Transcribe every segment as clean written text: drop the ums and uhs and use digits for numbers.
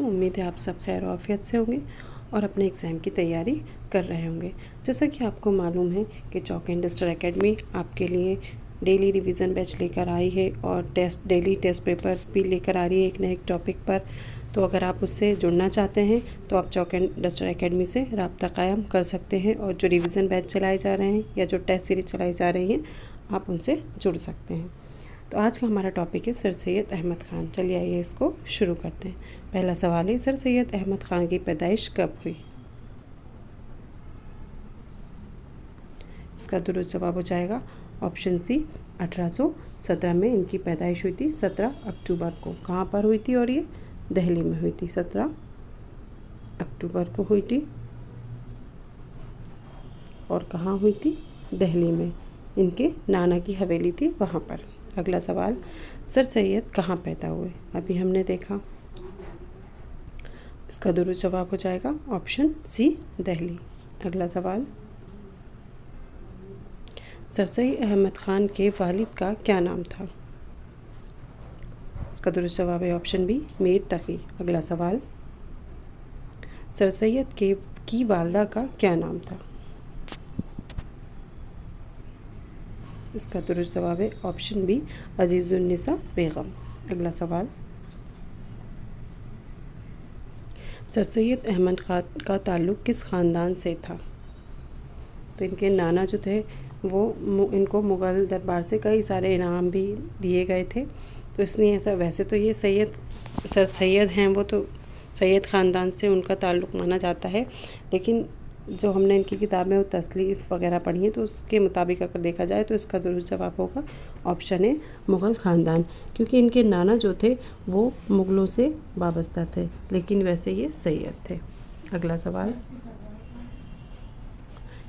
उम्मीद है आप सब खैर आफियत से होंगे और अपने एग्ज़ाम की तैयारी कर रहे होंगे। जैसा कि आपको मालूम है कि चौक इंडस्टर एकेडमी आपके लिए डेली रिवीजन बैच लेकर आई है और डेली टेस्ट पेपर भी लेकर आ रही है एक न एक टॉपिक पर। तो अगर आप उससे जुड़ना चाहते हैं तो आप चौक इंडस्टर एकेडमी से राब्ता कायम कर सकते हैं और जो रिवीजन बैच चलाए जा रहे हैं या जो टेस्ट सीरीज चलाई जा रही हैं आप उनसे जुड़ सकते हैं। तो आज का हमारा टॉपिक है सर सैयद अहमद ख़ान। चलिए आइए इसको शुरू करते हैं। पहला सवाल है, सर सैयद अहमद ख़ान की पैदाइश कब हुई? इसका दुरुस्त जवाब हो जाएगा ऑप्शन सी, 1817 में इनकी पैदाइश हुई थी 17 अक्टूबर को। कहाँ पर हुई थी? और ये दिल्ली में हुई थी, 17 अक्टूबर को हुई थी। और कहाँ हुई थी? दिल्ली में। इनके नाना की हवेली थी वहाँ पर। अगला सवाल, सर सैयद कहाँ पैदा हुए? अभी हमने देखा। इसका दुरुस्त जवाब हो जाएगा ऑप्शन सी, दिल्ली। अगला सवाल, सर सैयद अहमद ख़ान के वालिद का क्या नाम था? इसका दुरुस्त जवाब है ऑप्शन बी, मीर तकी। अगला सवाल, सर सैयद की वालदा का क्या नाम था? इसका दुरुस्त जवाब है ऑप्शन बी, अजीज़ुन्निसा बेगम। अगला सवाल, सर सैयद अहमद ख़ान का ताल्लुक़ किस ख़ानदान से था? तो इनके नाना जो थे वो इनको मुग़ल दरबार से कई सारे इनाम भी दिए गए थे, तो इसलिए ऐसा। वैसे तो ये सर सैयद हैं, वो तो सैयद ख़ानदान से उनका ताल्लुक़ माना जाता है, लेकिन जो हमने इनकी किताबें और तसनीफ़ वगैरह पढ़ी हैं तो उसके मुताबिक अगर देखा जाए तो इसका दुरुस्त जवाब होगा ऑप्शन ए, मुग़ल ख़ानदान, क्योंकि इनके नाना जो थे वो मुग़लों से वाबस्ता थे, लेकिन वैसे ये सैयद थे। अगला सवाल,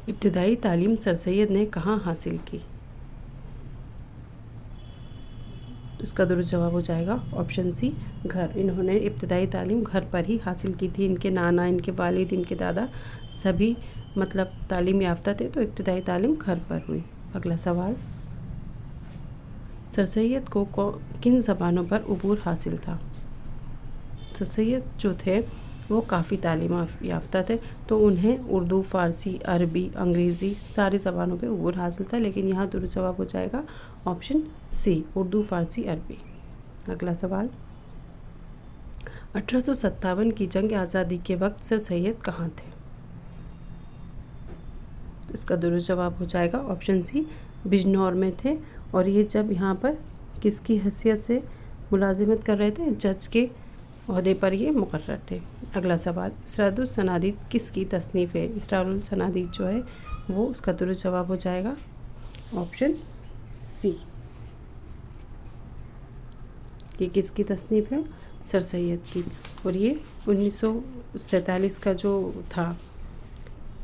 इब्तिदाई तालीम सर सैयद ने कहाँ हासिल की? इसका दुरुस्त जवाब हो जाएगा ऑप्शन सी, घर। इन्होंने इब्तिदाई तालीम घर पर ही हासिल की थी। इनके नाना, इनके वालिद, इनके दादा सभी तालीम याफ्ता थे, तो इब्तिदाई तालीम घर पर हुई। अगला सवाल, सर सैयद को किन ज़बानों पर उबूर हासिल था? सर सैयद जो थे वो काफ़ी तालीम याफ्ता थे, तो उन्हें उर्दू, फ़ारसी, अरबी, अंग्रेज़ी सारी ज़बानों पे उबूर हासिल था, लेकिन यहाँ दुरुस्त जवाब हो जाएगा ऑप्शन सी, उर्दू, फ़ारसी, अरबी। अगला सवाल, 1857 की जंग आज़ादी के वक्त सर सैयद कहाँ थे? इसका दुरुस्त जवाब हो जाएगा ऑप्शन सी, बिजनौर में थे। और ये जब यहाँ पर किसकी हैसियत से मुलाजिमत कर रहे थे? जज के ओहदे पर ये मुकर्रर थे। अगला सवाल, इसरारुल सनादीद किसकी तसनीफ़ है? इसरारुल सनादीद जो है वो, उसका दुरुस्त जवाब हो जाएगा ऑप्शन सी। ये किसकी तसनीफ़ है? सर सैयद की। और ये 1947 का जो था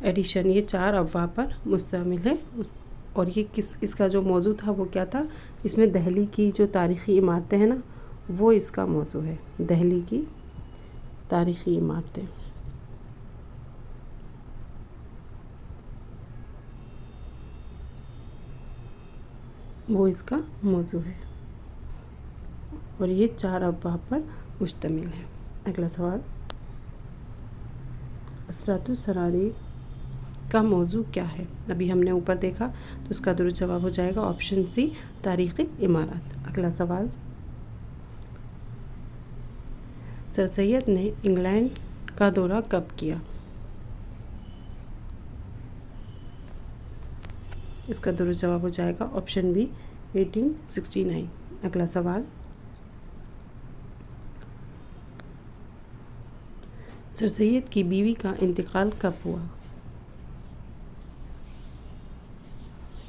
एडिशन, ये 4 अफ़वाह पर मुश्तमिल है। और ये इसका जो मौजू था वो क्या था? इसमें दिल्ली की जो तारीख़ी इमारतें हैं ना, वो इसका मौजू है। दिल्ली की तारीख़ी इमारतें, वो इसका मौजू है। और ये 4 अफ़वाह पर मुश्तमिल है। अगला सवाल, इसरारुल सनादीद का मौजू क्या है? अभी हमने ऊपर देखा, तो इसका दुरुस्त जवाब हो जाएगा ऑप्शन सी, तारीख़ी इमारत। अगला सवाल, सर सैयद ने इंग्लैंड का दौरा कब किया? इसका दुरुस्त जवाब हो जाएगा ऑप्शन बी, 1869। अगला सवाल, सर सैयद की बीवी का इंतकाल कब हुआ?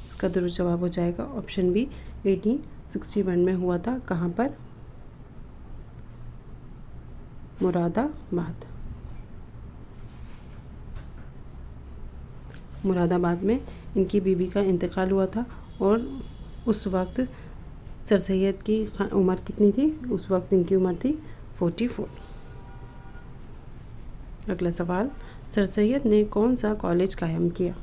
इसका दुरुस्त जवाब हो जाएगा ऑप्शन बी, 1861 में हुआ था। कहाँ पर? मुरादाबाद में इनकी बीवी का इंतकाल हुआ था। और उस वक्त सर सैयद की उम्र कितनी थी? उस वक्त इनकी उम्र थी 44। अगला सवाल, सर सैयद ने कौन सा कॉलेज कायम किया?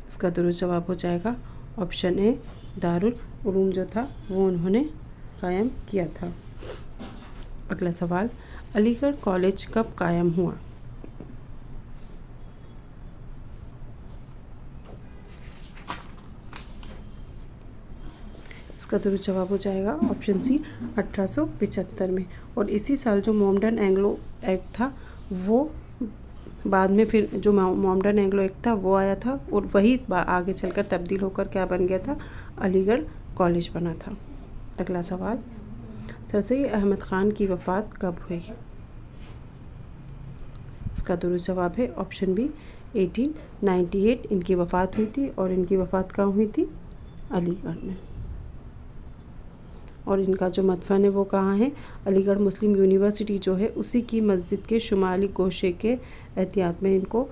इसका दुरुस्त जवाब हो जाएगा ऑप्शन ए, दारुल उलूम जो था वो उन्होंने कायम किया था। अगला सवाल, अलीगढ़ कॉलेज कब कायम हुआ? इसका दुरुस्त जवाब हो जाएगा ऑप्शन सी 1875 में। और इसी साल जो मोमडन एंग्लो एक्ट था वो बाद में फिर जो मोमडन एंग्लो एक्ट था वो आया था और वही आगे चलकर तब्दील होकर क्या बन गया था, अलीगढ़ कॉलेज बना था। अगला सवाल, सर सैयद अहमद ख़ान की वफ़ात कब हुई? इसका दुरुस्त जवाब है ऑप्शन बी 1898 इनकी वफ़ात हुई थी। और इनकी वफ़ात कहाँ हुई थी? अलीगढ़ में। और इनका जो मदफन है वो कहाँ है? अलीगढ़ मुस्लिम यूनिवर्सिटी जो है उसी की मस्जिद के शुमाली गोशे के एहतियात में इनको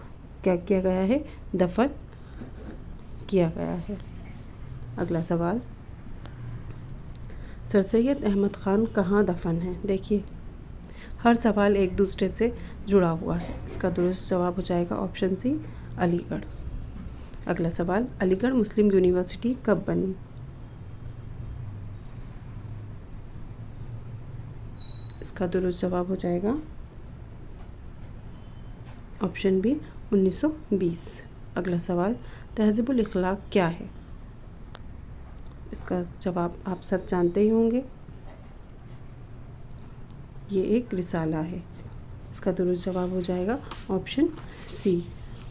क्या किया गया है? दफन किया गया है। अगला सवाल, सर सैयद अहमद ख़ान कहाँ दफन है? देखिए हर सवाल एक दूसरे से जुड़ा हुआ है। इसका दुरुस्त जवाब हो जाएगा ऑप्शन सी अलीगढ़। अगला सवाल, अलीगढ़ मुस्लिम यूनिवर्सिटी कब बनी? इसका दुरुस्त जवाब हो जाएगा ऑप्शन बी 1920। अगला सवाल, तहज़ीबुल इखलाक क्या है? इसका जवाब आप सब जानते ही होंगे, ये एक रिसाला है। इसका दुरुस्त जवाब हो जाएगा ऑप्शन सी।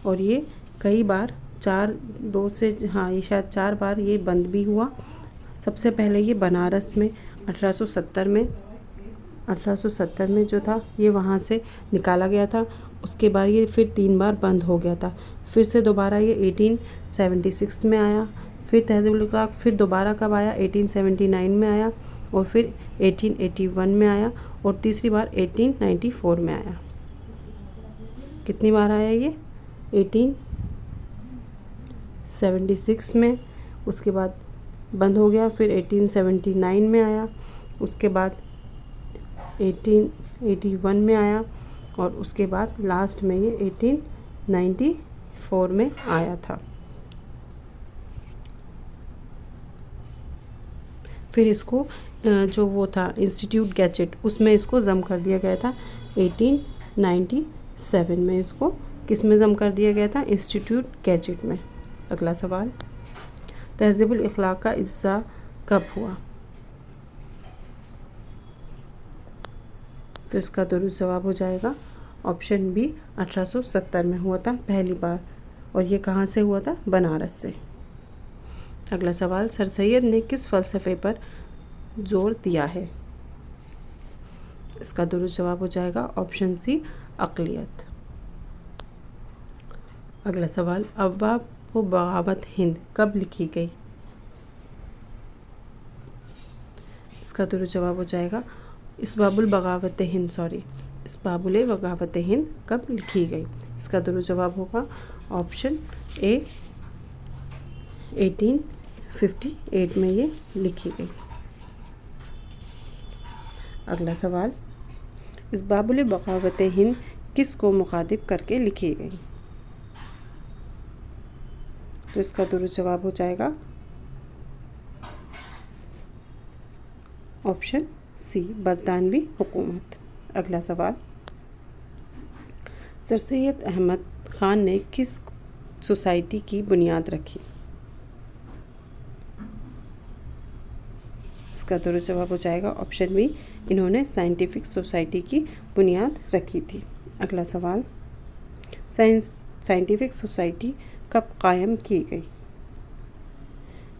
और ये कई बार ये शायद 4 बार ये बंद भी हुआ। सबसे पहले ये बनारस में 1870 में जो था ये वहाँ से निकाला गया था। उसके बाद ये फिर 3 बार बंद हो गया था। फिर से दोबारा ये 1876 में आया। फिर तहज़ीबुल इखलाक फिर दोबारा कब आया? 1879 में आया। और फिर 1881 में आया। और तीसरी बार 1894 में आया। कितनी बार आया ये? 1876 में, उसके बाद बंद हो गया। फिर 1879 में आया। उसके बाद 1881 में आया। और उसके बाद लास्ट में ये 1894 में आया था। फिर इसको जो वो था इंस्टीट्यूट गैजेट उसमें इसको ज़म कर दिया गया था। 1897 में इसको किस में ज़म कर दिया गया था? इंस्टीट्यूट गैजेट में। अगला सवाल, तहज़ीबुल इखलाक का इज्ज़ा कब हुआ? तो इसका दुरुस्त जवाब हो जाएगा ऑप्शन बी 1870 में हुआ था पहली बार। और ये कहाँ से हुआ था? बनारस से। अगला सवाल, सर सैयद ने किस फ़लसफ़े पर जोर दिया है? इसका दुरुस्त जवाब हो जाएगा ऑप्शन सी अक़लियत। अगला सवाल, अब्वाब व बगावत हिंद कब लिखी गई? इसका दुरुस्त जवाब हो जाएगा इसबाबुल बगावत हिंद कब लिखी गई? इसका दुरुस्त जवाब होगा ऑप्शन ए 1858 में ये लिखी गई। अगला सवाल, इसबाबुल बगावत हिंद किस को मुखातिब करके लिखी गई? तो इसका दुरुस्त जवाब हो जाएगा ऑप्शन सी बरतानवी हुकूमत। अगला सवाल, सर सैयद अहमद ख़ान ने किस सोसाइटी की बुनियाद रखी? इसका दुरुस्त जवाब हो जाएगा ऑप्शन बी, इन्होंने साइंटिफिक सोसाइटी की बुनियाद रखी थी। अगला सवाल, साइंटिफिक सोसाइटी कब कायम की गई?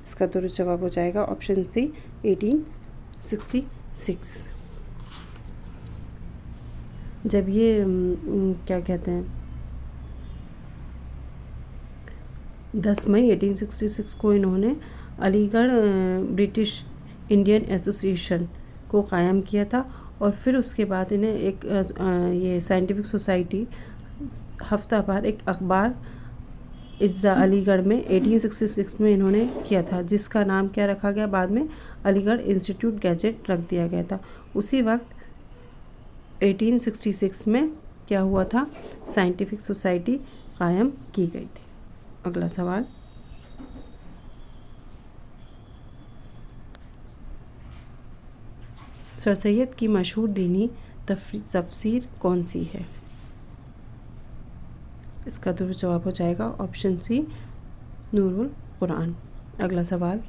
इसका दुरुस्त जवाब हो जाएगा ऑप्शन सी 1866। जब ये क्या कहते हैं 10 मई 1866 को इन्होंने अलीगढ़ ब्रिटिश इंडियन एसोसिएशन को कायम किया था। और फिर उसके बाद इन्हें एक ये साइंटिफिक सोसाइटी हफ्तावार एक अखबार इज्जा अलीगढ़ में 1866 में इन्होंने किया था, जिसका नाम क्या रखा गया बाद में? अलीगढ़ इंस्टीट्यूट गैजेट रख दिया गया था। उसी वक्त 1866 में क्या हुआ था? साइंटिफिक सोसाइटी कायम की गई थी। अगला सवाल, सर सैयद की मशहूर दीनी तफसीर कौन सी है? इसका दुरुस्त जवाब हो जाएगा ऑप्शन सी, नूरुल कुरान। अगला सवाल,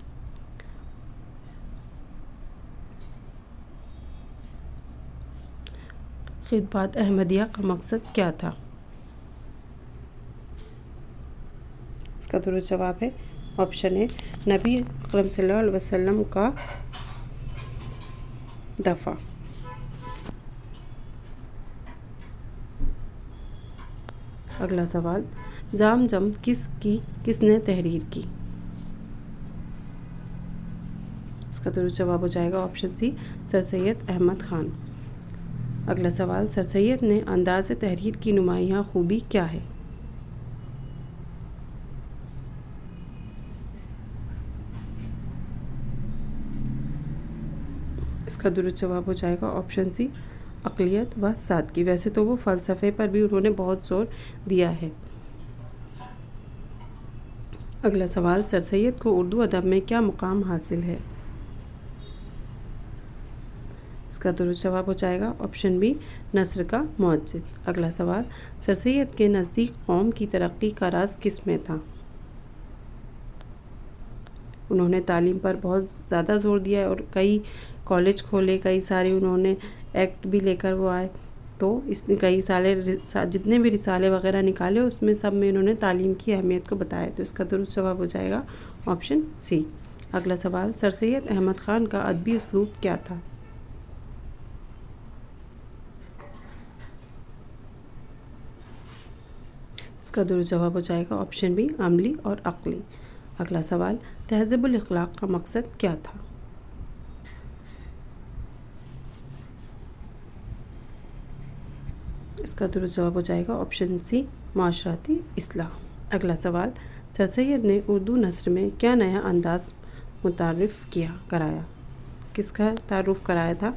खिदमत अहमदिया का मकसद क्या था? इसका दुरुस्त जवाब है ऑप्शन ए, नबी अकरम सल्लल्लाहु अलैहि वसल्लम का दफ़ा। अगला सवाल, ज़मज़म किसने तहरीर की? इसका दुरुस्त जवाब हो जाएगा option C, Sir Syed Ahmad Khan. अगला सवाल, सर सैयद ने अंदाज़ तहरीर की नुमायाँ खूबी क्या है? इसका दुरुस्त जवाब हो जाएगा ऑप्शन सी, अक़लियत व सादगी। वैसे तो वो फ़लसफ़े पर भी उन्होंने बहुत ज़ोर दिया है। अगला सवाल, सर सैयद को उर्दू अदब में क्या मुकाम हासिल है? इसका दुरुस्त जवाब हो जाएगा ऑप्शन बी, नस्र का मुअज्जिज़। अगला सवाल, सर सैयद के नज़दीक कौम की तरक्की का राज किस में था? उन्होंने तालीम पर बहुत ज़्यादा ज़ोर दिया है और कई कॉलेज खोले, कई सारे उन्होंने एक्ट भी लेकर वो आए। तो इसने कई सारे जितने भी रिसाले वगैरह निकाले उसमें सब में इन्होंने तालीम की अहमियत को बताया। तो इसका दुरुस्त जवाब हो जाएगा ऑप्शन सी। अगला सवाल, सर सैयद अहमद ख़ान का अदबी उसलूब क्या था? इसका दुरुस्त जवाब हो जाएगा ऑप्शन बी, अमली और अक़ली। अगला सवाल, तहज़ीबुल अख़लाक़ का मकसद क्या था? इसका दुरुस्त जवाब हो जाएगा ऑप्शन सी, माशराती इस्लाह। अगला सवाल, सर सैयद ने उर्दू नस्र में क्या नया अंदाज़ मुतारिफ़ कराया? किसका तारुफ़ कराया था?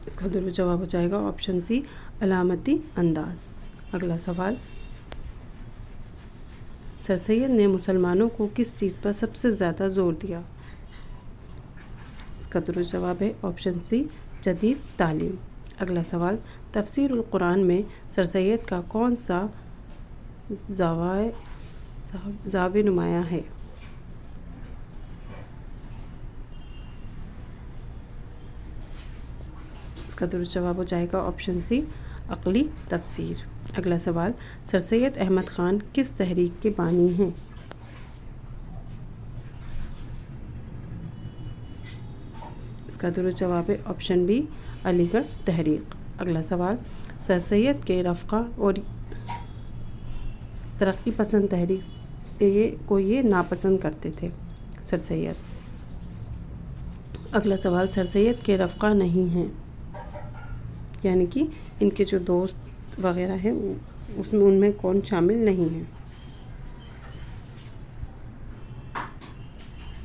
इसका दुरुस्त जवाब हो जाएगा ऑप्शन सी, अलामती अंदाज़। अगला सवाल, सर सैयद ने मुसलमानों को किस चीज़ पर सबसे ज़्यादा ज़ोर दिया? इसका दुरुस्त जवाब है ऑप्शन सी, जदीद तालीम। अगला सवाल, तफसीरुल कुरान में सर सैयद का कौन सा ज़ावे नुमाया है? इसका दुरुस्त जवाब हो जाएगा ऑप्शन सी, अक़ली तफसीर। अगला सवाल, सर सैयद अहमद ख़ान किस तहरीक के बानी हैं? इसका दुरुस्त जवाब है ऑप्शन बी, अलीगढ़ तहरीक। अगला सवाल, सर सैयद के रफ़्क़ा और तरक्की पसंद तहरीक ये नापसंद करते थे सर सैयद। अगला सवाल, सर सैयद के रफ़्क़ा नहीं हैं, यानी कि इनके जो दोस्त वगैरह हैं उसमें उनमें कौन शामिल नहीं है?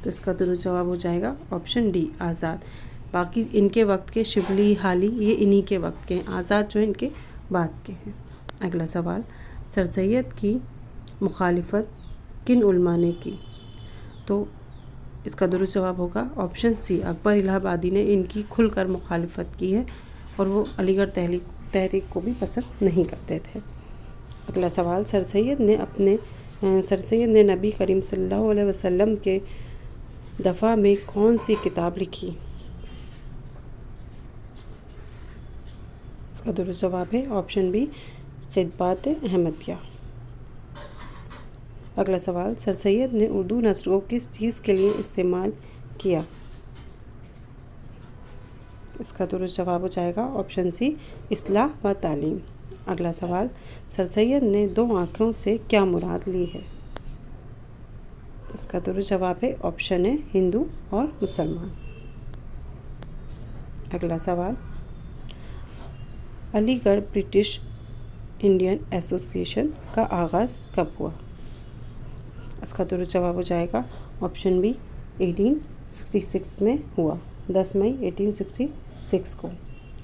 तो इसका दुरुस्त जवाब हो जाएगा ऑप्शन डी, आज़ाद। बाकी इनके वक्त के शिबली, हाली ये इन्हीं के वक्त के हैं, आज़ाद जो इनके बाद के हैं। अगला सवाल, सर सैयद की मुखालिफत किन उलमा ने की? तो इसका दुरुस्त जवाब होगा ऑप्शन सी, अकबर इलाहाबादी ने इनकी खुलकर मुखालिफत की है और वो अलीगढ़ तहरीक को भी पसंद नहीं करते थे। अगला सवाल, सर सैयद ने नबी करीम सल्लल्लाहु अलैहि वसल्लम के दफ़ा में कौन सी किताब लिखी? इसका दुरुस्त जवाब है ऑप्शन बी, खिदमत अहमदिया। अगला सवाल, सर सैयद ने उर्दू नस्र को किस चीज़ के लिए इस्तेमाल किया? इसका दुरुस्त जवाब हो जाएगा ऑप्शन सी, इस्लाह व तालीम। अगला सवाल, सर सैयद ने दो आँखों से क्या मुराद ली है? इसका दुरुस्त जवाब है ऑप्शन ए, हिंदू और मुसलमान। अगला सवाल, अलीगढ़ ब्रिटिश इंडियन एसोसिएशन का आगाज़ कब हुआ? इसका दुरुस्त जवाब हो जाएगा ऑप्शन बी, 1866 में हुआ, 10 मई 1866 को।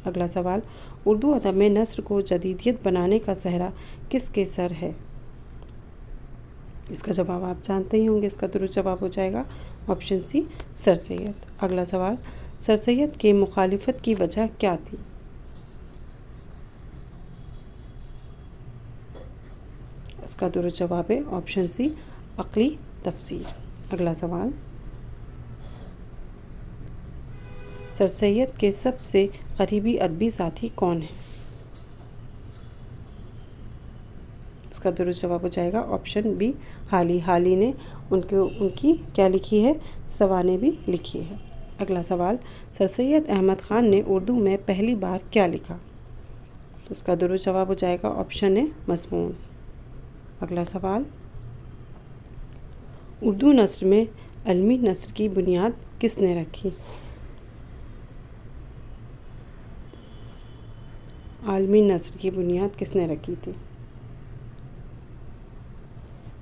अगला सवाल, उर्दू अदब में नस्र को जदीदियत बनाने का सेहरा किसके सर है? इसका जवाब आप जानते ही होंगे। इसका दुरुस्त जवाब हो जाएगा ऑप्शन सी, सर सैयद। अगला सवाल, सर सैयद के मुखालिफत की वजह क्या थी? इसका दुरुस्त जवाब है ऑप्शन सी, अक्ली तफसीर। अगला सवाल, सर सैयद के सबसे करीबी अदबी साथी कौन है? इसका दुरुस्त जवाब हो जाएगा ऑप्शन बी, हाली। हाली ने उनकी क्या लिखी है? सवाने भी लिखी है। अगला सवाल, सर सैयद अहमद ख़ान ने उर्दू में पहली बार क्या लिखा? तो इसका दुरुस्त जवाब हो जाएगा ऑप्शन ए, मज़मून। अगला सवाल, उर्दू नस्र में अलमी नस्र की बुनियाद किसने रखी? आलमी नस्र की बुनियाद किसने रखी थी?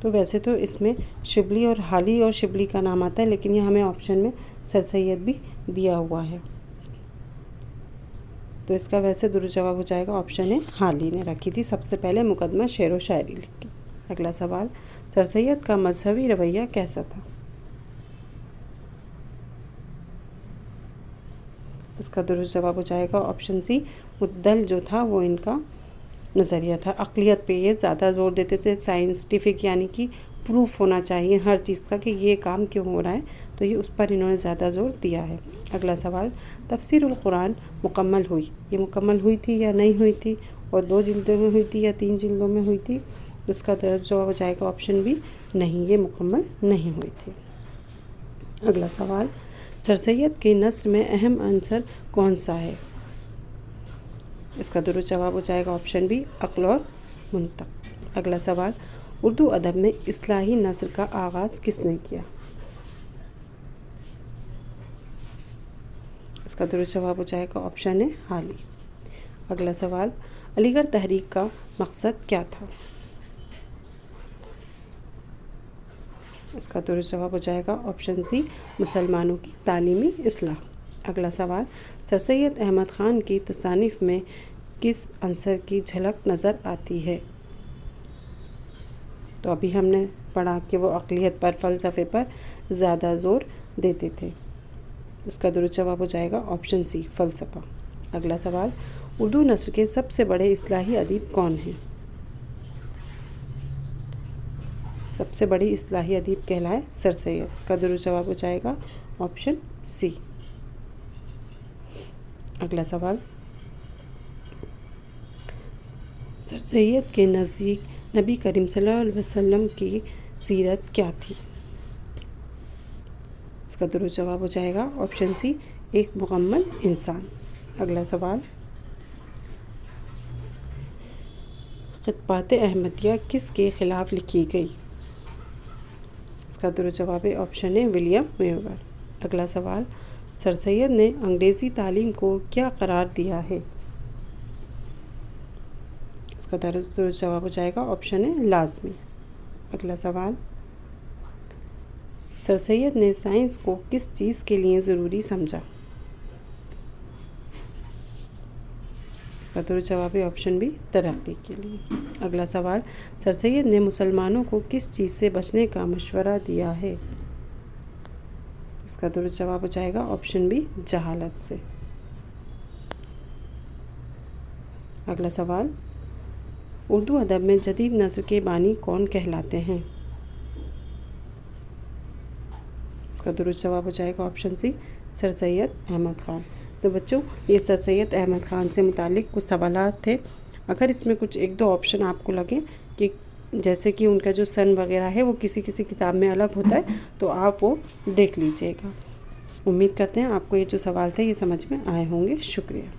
तो वैसे तो इसमें शिबली और हाली और शिबली का नाम आता है, लेकिन ये हमें ऑप्शन में सर सैयद भी दिया हुआ है। तो इसका वैसे दुरुस्त जवाब हो जाएगा ऑप्शन ए, हाली ने रखी थी सबसे पहले मुकदमा शेर व शायरी लिख के। अगला सवाल, सर सैयद का मजहबी रवैया कैसा था? इसका दुरुस्त जवाब हो जाएगा ऑप्शन सी, मुद्दल जो था वो इनका नज़रिया था। अक़लियत पे ये ज़्यादा ज़ोर देते थे, साइंटिफिक यानी कि प्रूफ होना चाहिए हर चीज़ का कि ये काम क्यों हो रहा है, तो ये उस पर इन्होंने ज़्यादा ज़ोर दिया है। अगला सवाल, तफसीरुल कुरान मुकम्मल हुई, ये मुकम्मल हुई थी या नहीं हुई थी, और 2 जिल्दों में हुई थी या 3 जिल्दों में हुई थी? तो इसका जवाब हो जाएगा ऑप्शन बी, नहीं, ये मुकम्मल नहीं हुई थी। अगला सवाल, सर सैयद के नस्र में अहम अंसर कौन सा है? इसका दुरुस्त जवाब हो जाएगा ऑप्शन बी, अक्ल और मुंतक। अगला सवाल, उर्दू अदब में इस्लाही नस्र का आगाज़ किसने किया? इसका दुरुस्त जवाब हो जाएगा ऑप्शन ए, हाली। अगला सवाल, अलीगढ़ तहरीक का मकसद क्या था? इसका दुरुस्त जवाब हो जाएगा ऑप्शन सी, मुसलमानों की तालीमी इस्लाह। अगला सवाल, सर सैयद अहमद ख़ान की तसानीफ़ में किस अंसर की झलक नज़र आती है? तो अभी हमने पढ़ा कि वो अक़लियत पर, फ़लसफ़े पर ज़्यादा ज़ोर देते थे। इसका दुरुस्त जवाब हो जाएगा ऑप्शन सी, फ़लसफ़ा। अगला सवाल, उर्दू नस्र के सबसे बड़े इस्लाही अदीब कौन हैं? सबसे बड़ी इस्लाही अदीब कहलाए सर सैयद। इसका दुरुस्त जवाब हो जाएगा ऑप्शन सी। अगला सवाल, सर सैयद के नज़दीक नबी करीम सल्लल्लाहु अलैहि वसल्लम की सीरत क्या थी? इसका दुरुस्त जवाब हो जाएगा ऑप्शन सी, एक मुकम्मल इंसान। अगला सवाल, ख़िताबात अहमदिया किसके ख़िलाफ़ लिखी गई? इसका दुरुस्त जवाब है ऑप्शन ए, विलियम वेवर। अगला सवाल, सर सैयद ने अंग्रेज़ी तालीम को क्या करार दिया है? इसका दुरुस्त जवाब हो जाएगा ऑप्शन ए, लाजमी। अगला सवाल, सर सैयद ने साइंस को किस चीज़ के लिए ज़रूरी समझा? इसका दुरुस्त जवाब है ऑप्शन बी, तरक्की के लिए। अगला सवाल, सर सैयद ने मुसलमानों को किस चीज़ से बचने का मशवरा दिया है? इसका दुरुस्त जवाब हो जाएगा ऑप्शन बी, जहालत से। अगला सवाल, उर्दू अदब में जदीद नस्र के बानी कौन कहलाते हैं? इसका दुरुस्त जवाब हो जाएगा option C, Sir Syed Ahmad Khan. तो बच्चों, ये सर सैयद अहमद ख़ान से मुतालिक कुछ सवालात थे। अगर इसमें कुछ 1-2 ऑप्शन आपको लगे कि जैसे कि उनका जो सन वगैरह है वो किसी किसी किताब में अलग होता है, तो आप वो देख लीजिएगा। उम्मीद करते हैं आपको ये जो सवाल थे ये समझ में आए होंगे। शुक्रिया।